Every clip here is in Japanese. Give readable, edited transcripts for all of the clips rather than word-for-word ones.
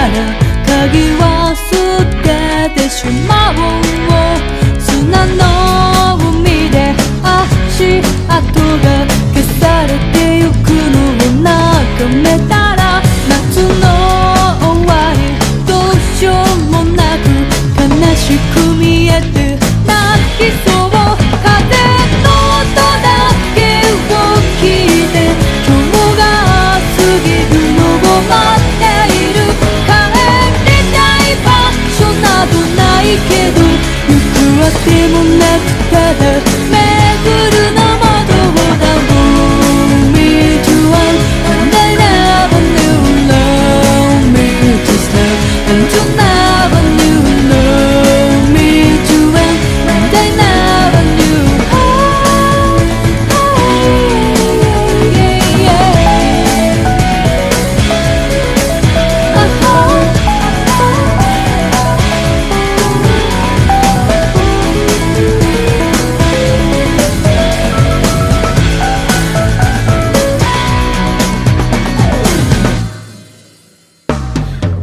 ら鍵は捨ててしまおう。砂の海で足跡が消されてゆくのを眺めたら、夏の終わりどうしようもなく悲しく見えて泣きそう。風の音だけを聞いて今日が過ぎるのを待っている。帰りたい場所などないけど、行くあてもなくただ巡るのもどうだろう。Me too and I never knew love me just now and you never knew love me too and I never knew.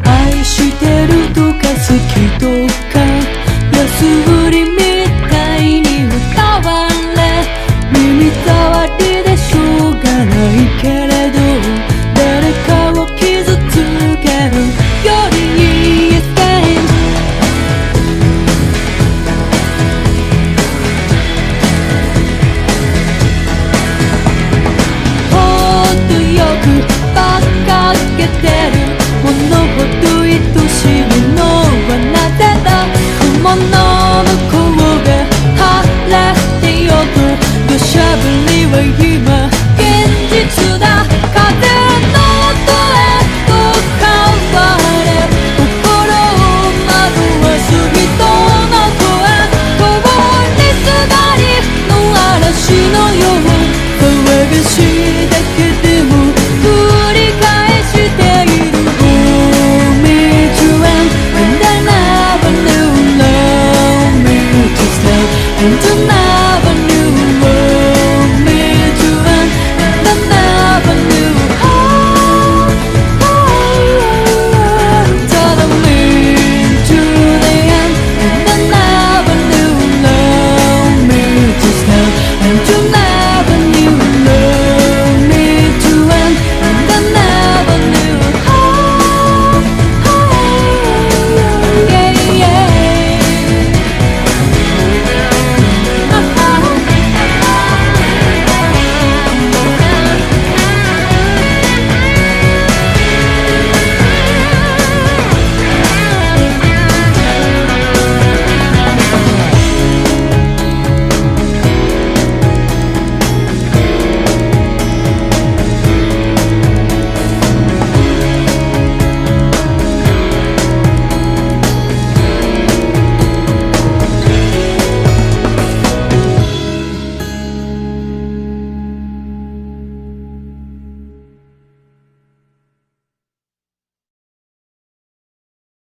愛してるとか好きとか安